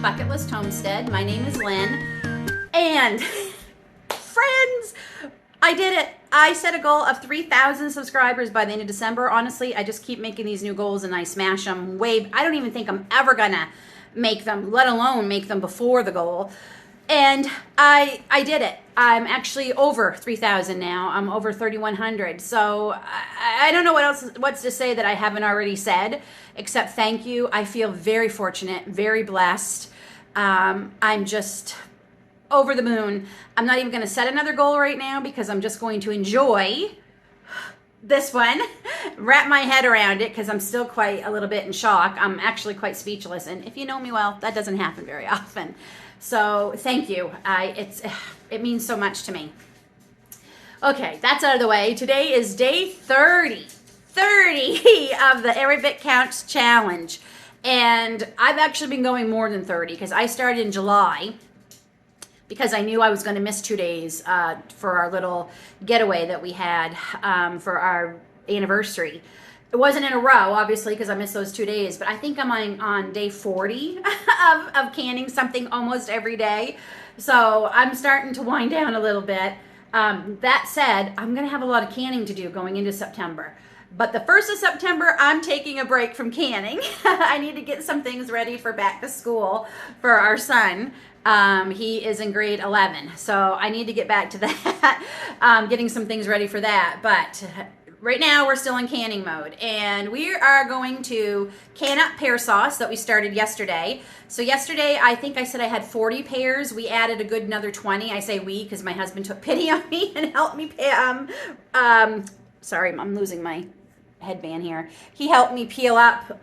Bucket List Homestead. My name is Lynn, and friends, I did it. I set a goal of 3,000 subscribers by the end of December. Honestly, I just keep making these new goals and I smash them way. I don't even think I'm ever gonna make them, let alone make them before the goal. And I did it. I'm actually over 3,000 now. I'm over 3,100. So I don't know what's to say that I haven't already said, except thank you. I feel very fortunate, very blessed. I'm just over the moon. I'm not even going to set another goal right now because I'm just going to enjoy this one, wrap my head around it because I'm still quite a little bit in shock. I'm actually quite speechless. And if you know me well, that doesn't happen very often. So thank you. It means so much to me. Okay, that's out of the way. Today is day 30 of the Every Bit Counts challenge. And I've actually been going more than 30 because I started in July because I knew I was going to miss 2 days for our little getaway that we had for our anniversary. It wasn't in a row, obviously, because I missed those 2 days, but I think I'm on day 40 of canning something almost every day. So I'm starting to wind down a little bit. That said, I'm going to have a lot of canning to do going into September. But the 1st of September, I'm taking a break from canning. I need to get some things ready for back to school for our son. He is in grade 11, so I need to get back to that, getting some things ready for that. But right now, we're still in canning mode, and we are going to can up pear sauce that we started yesterday. So yesterday, I think I said I had 40 pears. We added a good another 20. I say we because my husband took pity on me and helped me sorry, I'm losing my headband here. He helped me peel up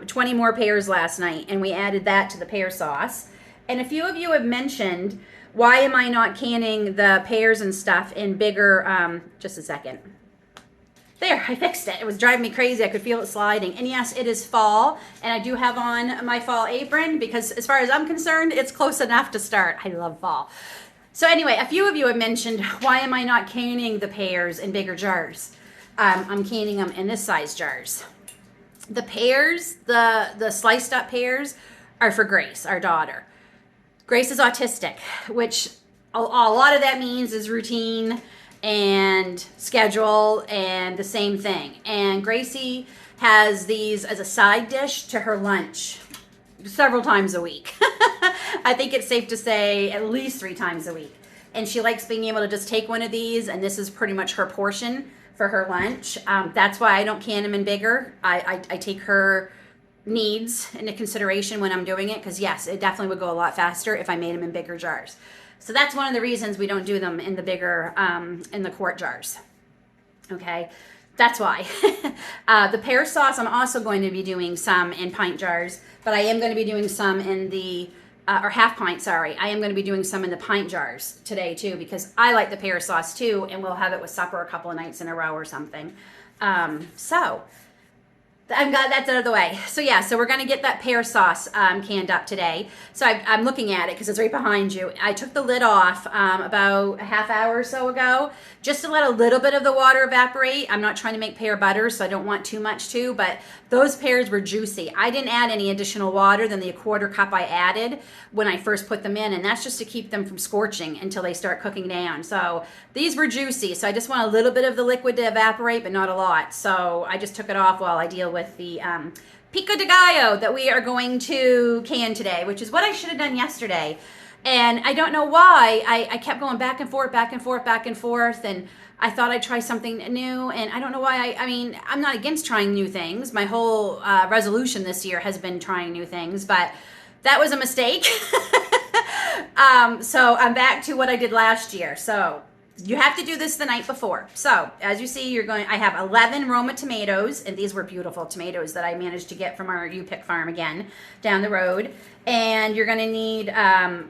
20 more pears last night, and we added that to the pear sauce. And a few of you have mentioned, why am I not canning the pears and stuff in bigger, just a second. There, I fixed it. It was driving me crazy. I could feel it sliding. And yes, it is fall, and I do have on my fall apron because as far as I'm concerned, it's close enough to start. I love fall. So anyway, a few of you have mentioned, why am I not canning the pears in bigger jars? I'm canning them in this size jars. The pears, the sliced up pears, are for Grace, our daughter. Grace is autistic, which a lot of that means is routine and schedule and the same thing. And Gracie has these as a side dish to her lunch several times a week. I think it's safe to say at least 3 times a week. And she likes being able to just take one of these, and this is pretty much her portion for her lunch. That's why I don't can them in bigger. I take her needs into consideration when I'm doing it, because yes, it definitely would go a lot faster if I made them in bigger jars. So that's one of the reasons we don't do them in the bigger, in the quart jars. Okay, that's why. The pear sauce, I'm also going to be doing some in pint jars, but I am going to be doing some in the, or half pint, sorry. I am going to be doing some in the pint jars today too, because I like the pear sauce too, and we'll have it with supper a couple of nights in a row or something. So that's out of the way. So yeah, so we're going to get that pear sauce canned up today. So I'm looking at it because it's right behind you. I took the lid off about a half hour or so ago, just to let a little bit of the water evaporate. I'm not trying to make pear butter, so I don't want too much too, but those pears were juicy. I didn't add any additional water than the 1/4 cup I added when I first put them in, and that's just to keep them from scorching until they start cooking down. So these were juicy, so I just want a little bit of the liquid to evaporate, but not a lot. So I just took it off while I deal with the pico de gallo that we are going to can today, which is what I should have done yesterday. And I don't know why I kept going back and forth, and I thought I'd try something new, and I don't know why. I mean, I'm not against trying new things. My whole resolution this year has been trying new things, but that was a mistake. So I'm back to what I did last year. So you have to do this the night before. So as you see, I have 11 Roma tomatoes, and these were beautiful tomatoes that I managed to get from our U-Pick farm again down the road. And you're gonna need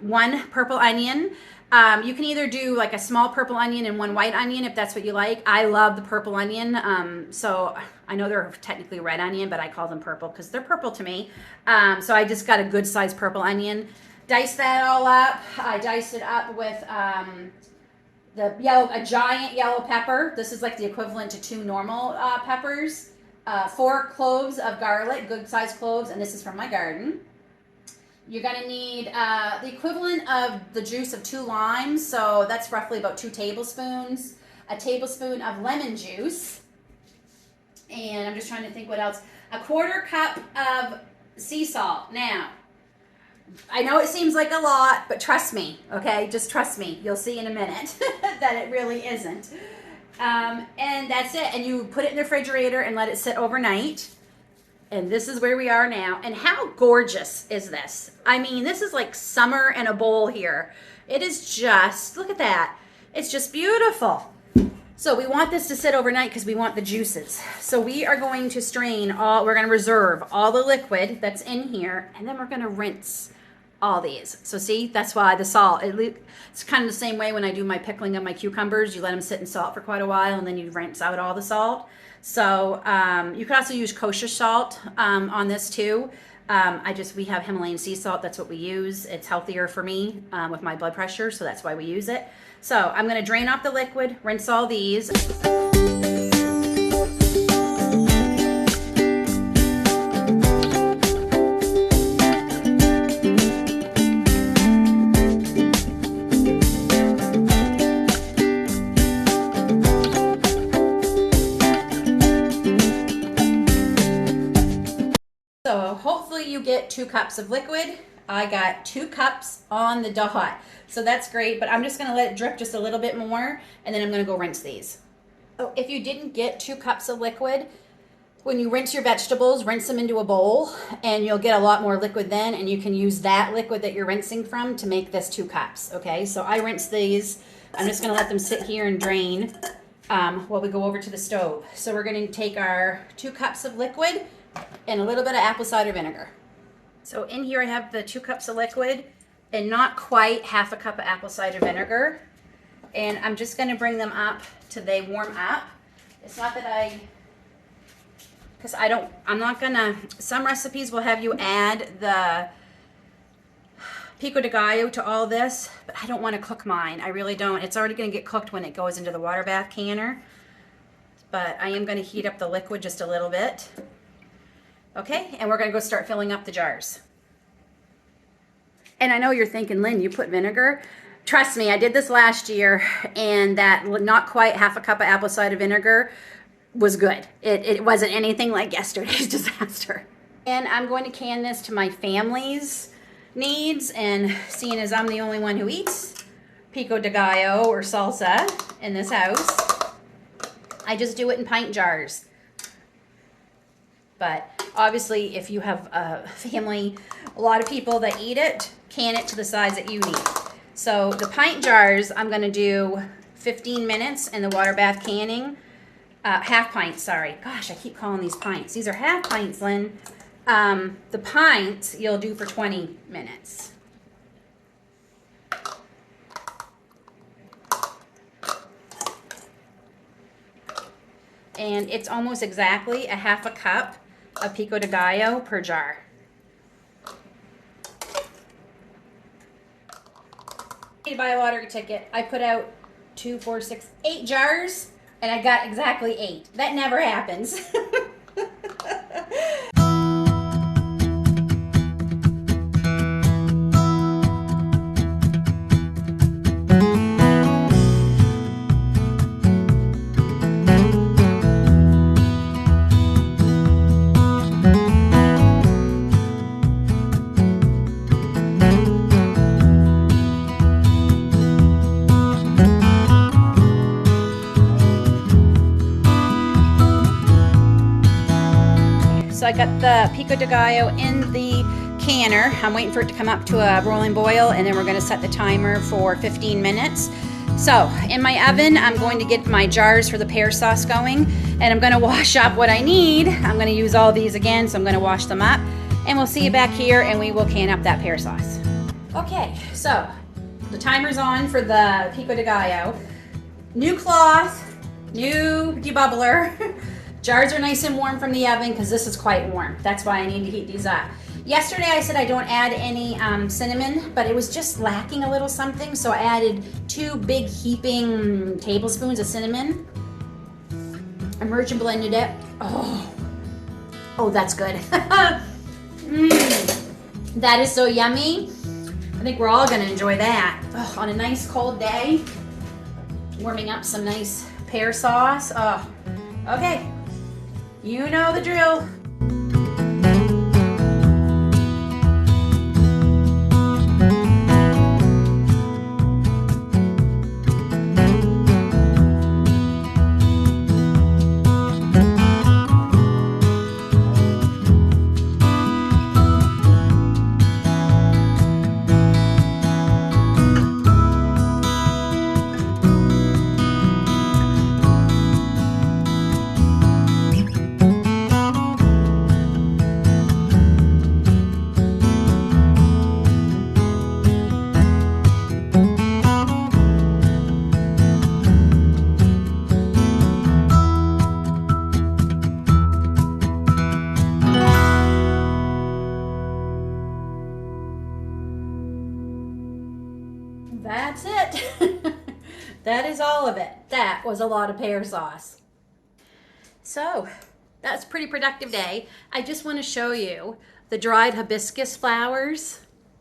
1 purple onion. You can either do like a small purple onion and 1 white onion if that's what you like. I love the purple onion. So I know they're technically red onion, but I call them purple because they're purple to me. So I just got a good sized purple onion. Dice that all up. I diced it up with a giant yellow pepper. This is like the equivalent to 2 normal peppers. 4 cloves of garlic, good sized cloves, and this is from my garden. You're gonna need the equivalent of the juice of 2 limes, so that's roughly about 2 tablespoons. A tablespoon of lemon juice, and I'm just trying to think what else. A 1/4 cup of sea salt. Now, I know it seems like a lot, but trust me, okay? Just trust me. You'll see in a minute that it really isn't. And that's it. And you put it in the refrigerator and let it sit overnight. And this is where we are now. And how gorgeous is this? I mean, this is like summer in a bowl here. It is just, look at that. It's just beautiful. So we want this to sit overnight because we want the juices. So we are going to we're going to reserve all the liquid that's in here, and then we're going to rinse all these. So see, that's why the salt, it's kind of the same way when I do my pickling of my cucumbers. You let them sit in salt for quite a while, and then you rinse out all the salt. So you could also use kosher salt on this too. We have Himalayan sea salt. That's what we use. It's healthier for me with my blood pressure, so that's why we use it. So I'm going to drain off the liquid, rinse all these. So hopefully you get 2 cups of liquid. I got 2 cups on the dot. So that's great, but I'm just gonna let it drip just a little bit more, and then I'm gonna go rinse these. Oh, if you didn't get 2 cups of liquid, when you rinse your vegetables, rinse them into a bowl, and you'll get a lot more liquid then, and you can use that liquid that you're rinsing from to make this 2 cups, okay? So I rinse these. I'm just gonna let them sit here and drain while we go over to the stove. So we're gonna take our 2 cups of liquid and a little bit of apple cider vinegar. So in here I have the 2 cups of liquid and not quite half a cup of apple cider vinegar. And I'm just gonna bring them up till they warm up. It's not that some recipes will have you add the pico de gallo to all this, but I don't wanna cook mine. I really don't. It's already gonna get cooked when it goes into the water bath canner. But I am gonna heat up the liquid just a little bit. Okay, and we're gonna go start filling up the jars. And I know you're thinking, Lynn, you put vinegar? Trust me, I did this last year, and that not quite half a cup of apple cider vinegar was good. It wasn't anything like yesterday's disaster. And I'm going to can this to my family's needs, and seeing as I'm the only one who eats pico de gallo or salsa in this house, I just do it in pint jars. But obviously, if you have a family, a lot of people that eat it, can it to the size that you need. So the pint jars, I'm going to do 15 minutes in the water bath canning. Half pints, sorry. Gosh, I keep calling these pints. These are half pints, Lynn. The pints you'll do for 20 minutes. And it's almost exactly a half a cup of pico de gallo per jar. To buy a lottery ticket, I put out 2, 4, 6, 8 jars, and I got exactly 8. That never happens. So I got the pico de gallo in the canner. I'm waiting for it to come up to a rolling boil, and then we're going to set the timer for 15 minutes. So in my oven, I'm going to get my jars for the pear sauce going, and I'm going to wash up what I need. I'm going to use all these again, so I'm going to wash them up, and we'll see you back here, and we will can up that pear sauce. Okay, so the timer's on for the pico de gallo. New cloth, new debubbler. Jars are nice and warm from the oven because this is quite warm. That's why I need to heat these up. Yesterday I said I don't add any cinnamon, but it was just lacking a little something, so I added 2 big heaping tablespoons of cinnamon. I merged and blended it. Oh, that's good. That is so yummy. I think we're all gonna enjoy that. On a nice cold day, warming up some nice pear sauce. Okay, you know the drill. That's it. That is all of it. That was a lot of pear sauce. So that's a pretty productive day. I just want to show you the dried hibiscus flowers.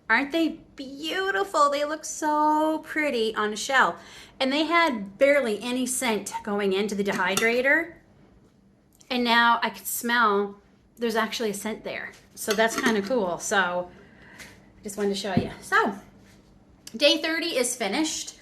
Aren't they beautiful? They look so pretty on a shell. And they had barely any scent going into the dehydrator. And now I can smell there's actually a scent there. So that's kind of cool. So I just wanted to show you. So day 30 is finished.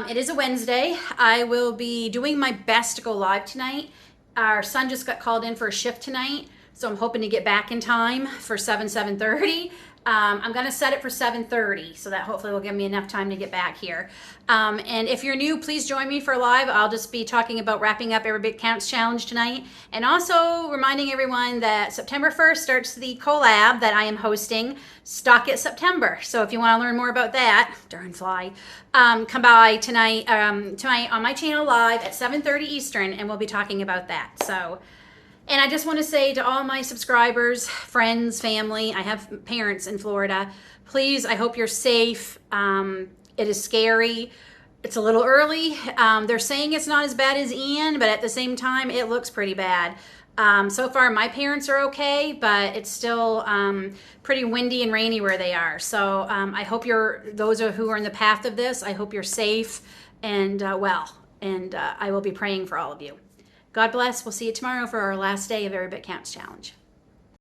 It is a Wednesday. I will be doing my best to go live tonight. Our son just got called in for a shift tonight, so I'm hoping to get back in time for 7:30. I'm going to set it for 7:30, so that hopefully will give me enough time to get back here. And if you're new, please join me for live. I'll just be talking about wrapping up Every Bit Counts Challenge tonight, and also reminding everyone that September 1st starts the collab that I am hosting, Stock It September. So if you want to learn more about that, darn fly, come by tonight on my channel live at 7:30 Eastern, and we'll be talking about that. So. And I just want to say to all my subscribers, friends, family, I have parents in Florida, please, I hope you're safe. It is scary. It's a little early. They're saying it's not as bad as Ian, but at the same time, it looks pretty bad. So far, my parents are okay, but it's still pretty windy and rainy where they are. So I hope those who are in the path of this, I hope you're safe and well. And I will be praying for all of you. God bless. We'll see you tomorrow for our last day of Every Bit Counts Challenge.